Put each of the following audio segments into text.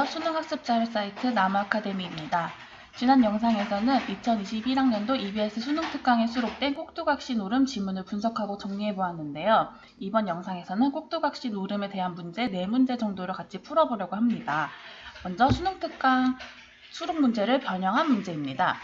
수능 학습 자료 사이트 나무아카데미입니다. 지난 영상에서는 2021학년도 EBS 수능 특강에 수록된 꼭두각시 노름 지문을 분석하고 정리해 보았는데요. 이번 영상에서는 꼭두각시 노름에 대한 문제 4문제 정도를 같이 풀어보려고 합니다. 먼저 수능 특강 수록 문제를 변형한 문제입니다.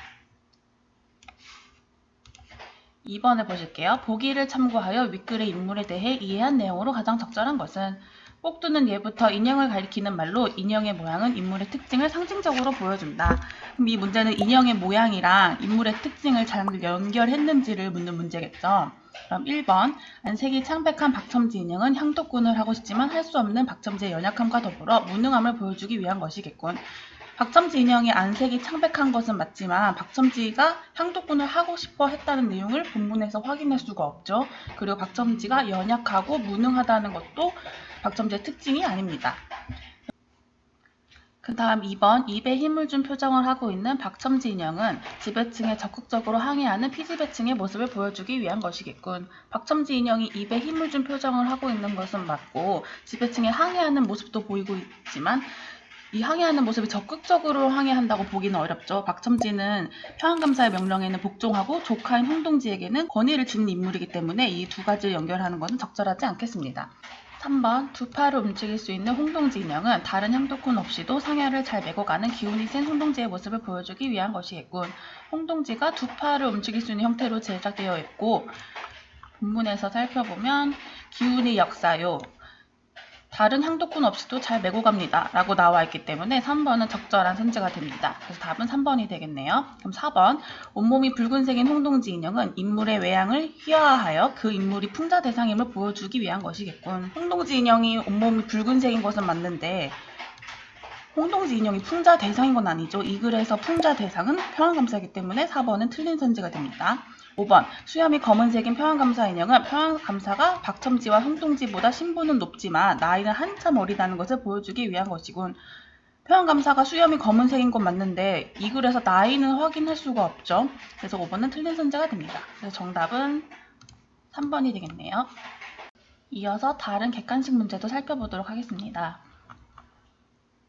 2번을 보실게요. 보기를 참고하여 윗글의 인물에 대해 이해한 내용으로 가장 적절한 것은 꼭두는 예부터 인형을 가리키는 말로 인형의 모양은 인물의 특징을 상징적으로 보여준다. 그럼 이 문제는 인형의 모양이랑 인물의 특징을 잘 연결했는지를 묻는 문제겠죠. 그럼 1번 안색이 창백한 박첨지 인형은 향토꾼을 하고 싶지만 할 수 없는 박첨지의 연약함과 더불어 무능함을 보여주기 위한 것이겠군. 박첨지 인형의 안색이 창백한 것은 맞지만 박첨지가 향토꾼을 하고 싶어 했다는 내용을 본문에서 확인할 수가 없죠. 그리고 박첨지가 연약하고 무능하다는 것도 박첨지의 특징이 아닙니다. 그 다음 2번 입에 힘을 준 표정을 하고 있는 박첨지 인형은 지배층에 적극적으로 항의하는 피지배층의 모습을 보여주기 위한 것이겠군. 박첨지 인형이 입에 힘을 준 표정을 하고 있는 것은 맞고 지배층에 항의하는 모습도 보이고 있지만 이 항의하는 모습이 적극적으로 항의한다고 보기는 어렵죠. 박첨지는 평안감사의 명령에는 복종하고 조카인 홍동지에게는 권위를 지닌 인물이기 때문에 이 두 가지를 연결하는 것은 적절하지 않겠습니다. 3번 두 팔을 움직일 수 있는 홍동지 인형은 다른 향토꾼 없이도 상야를 잘 메고 가는 기운이 센 홍동지의 모습을 보여주기 위한 것이겠군. 홍동지가 두 팔을 움직일 수 있는 형태로 제작되어 있고 본문에서 살펴보면 기운이 역사요. 다른 향토꾼 없이도 잘 메고 갑니다 라고 나와 있기 때문에 3번은 적절한 선지가 됩니다. 그래서 답은 3번이 되겠네요. 그럼 4번 온몸이 붉은색인 홍동지 인형은 인물의 외양을 희화하여 그 인물이 풍자 대상임을 보여주기 위한 것이겠군. 홍동지 인형이 온몸이 붉은색인 것은 맞는데 홍동지 인형이 풍자 대상인 건 아니죠. 이 글에서 풍자 대상은 평안감사이기 때문에 4번은 틀린 선지가 됩니다. 5번 수염이 검은색인 평안감사 인형은 평안감사가 박첨지와 홍동지보다 신분은 높지만 나이는 한참 어리다는 것을 보여주기 위한 것이군. 평안감사가 수염이 검은색인 건 맞는데 이 글에서 나이는 확인할 수가 없죠. 그래서 5번은 틀린 선지가 됩니다. 그래서 정답은 3번이 되겠네요. 이어서 다른 객관식 문제도 살펴보도록 하겠습니다.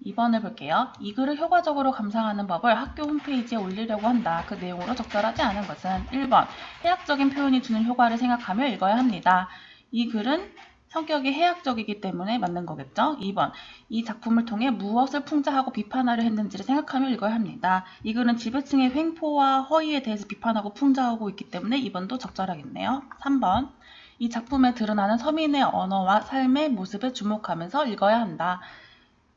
2번을 볼게요. 이 글을 효과적으로 감상하는 법을 학교 홈페이지에 올리려고 한다. 그 내용으로 적절하지 않은 것은 1번 해학적인 표현이 주는 효과를 생각하며 읽어야 합니다. 이 글은 성격이 해학적이기 때문에 맞는 거겠죠. 2번 이 작품을 통해 무엇을 풍자하고 비판하려 했는지를 생각하며 읽어야 합니다. 이 글은 지배층의 횡포와 허위에 대해서 비판하고 풍자하고 있기 때문에 2번도 적절하겠네요. 3번 이 작품에 드러나는 서민의 언어와 삶의 모습에 주목하면서 읽어야 한다.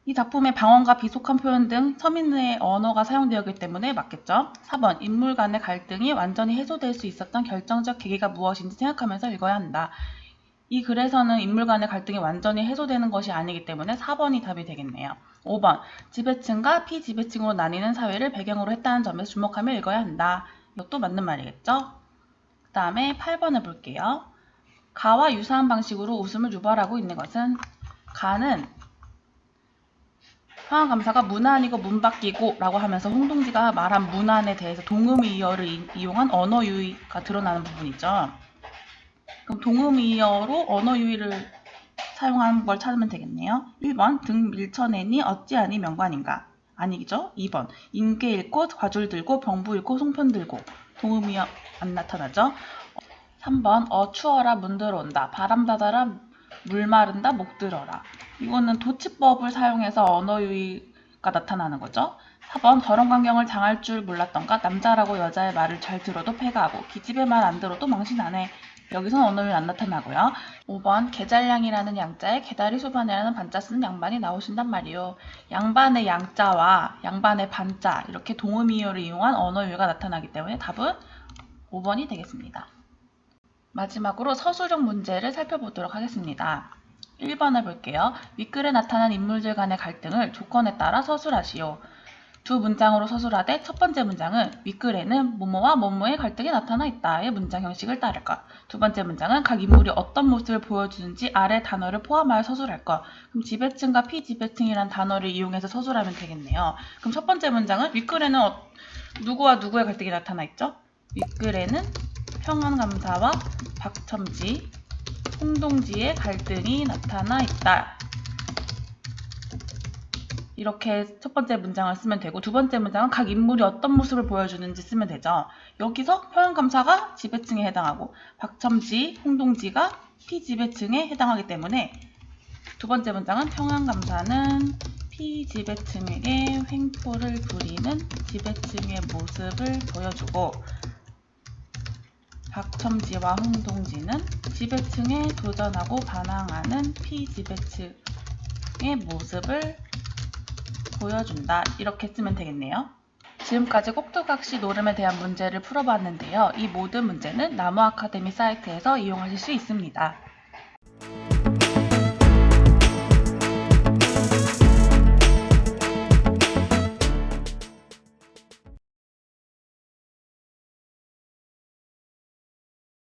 이 작품의 방언과 비속한 표현 등 서민의 언어가 사용되었기 때문에 맞겠죠. 4번 인물 간의 갈등이 완전히 해소될 수 있었던 결정적 계기가 무엇인지 생각하면서 읽어야 한다. 이 글에서는 인물 간의 갈등이 완전히 해소되는 것이 아니기 때문에 4번이 답이 되겠네요. 5번 지배층과 피지배층으로 나뉘는 사회를 배경으로 했다는 점에 주목하며 읽어야 한다. 이것도 맞는 말이겠죠. 그 다음에 8번을 볼게요. 가와 유사한 방식으로 웃음을 유발하고 있는 것은 가는 평안감사가 문안이고 문바뀌고 라고 하면서 홍동지가 말한 문안에 대해서 동음이어를 이용한 언어 유희가 드러나는 부분이죠. 그럼 동음이어로 언어 유희를 사용한 걸 찾으면 되겠네요. 1번 등 밀쳐내니 어찌하니 명관인가? 아니죠. 2번 인계 읽고 과줄 들고 병부 읽고 송편 들고 동음이어 안 나타나죠. 3번 추워라 문 들어온다. 바람 받아라 물 마른다 목 들어라. 이거는 도치법을 사용해서 언어 유희가 나타나는 거죠. 4번 더러운 광경을 당할 줄 몰랐던가 남자라고 여자의 말을 잘 들어도 패가하고 기집애 말 안 들어도 망신 안 해. 여기서는 언어 유희 안 나타나고요. 5번 계잘량이라는 양자에 개다리 수반이라는 반자 쓰는 양반이 나오신단 말이요. 양반의 양자와 양반의 반자 이렇게 동음이어를 이용한 언어 유희가 나타나기 때문에 답은 5번이 되겠습니다. 마지막으로 서술형 문제를 살펴보도록 하겠습니다. 1번을 볼게요. 윗글에 나타난 인물들 간의 갈등을 조건에 따라 서술하시오. 두 문장으로 서술하되 첫 번째 문장은 윗글에는 뭐뭐와 뭐뭐의 갈등이 나타나 있다의 문장 형식을 따를 것. 두 번째 문장은 각 인물이 어떤 모습을 보여주는지 아래 단어를 포함하여 서술할 것. 그럼 지배층과 피지배층이란 단어를 이용해서 서술하면 되겠네요. 그럼 첫 번째 문장은 윗글에는 누구와 누구의 갈등이 나타나 있죠? 윗글에는 평안감사와 박첨지, 홍동지의 갈등이 나타나 있다. 이렇게 첫 번째 문장을 쓰면 되고, 두 번째 문장은 각 인물이 어떤 모습을 보여주는지 쓰면 되죠. 여기서 평양감사가 지배층에 해당하고 박첨지, 홍동지가 피지배층에 해당하기 때문에 두 번째 문장은 평양감사는 피지배층에게 횡포를 부리는 지배층의 모습을 보여주고, 박첨지와 홍동지는 지배층에 도전하고 반항하는 피지배층의 모습을 보여준다. 이렇게 쓰면 되겠네요. 지금까지 꼭두각시 노름에 대한 문제를 풀어봤는데요. 이 모든 문제는 나무 아카데미 사이트에서 이용하실 수 있습니다.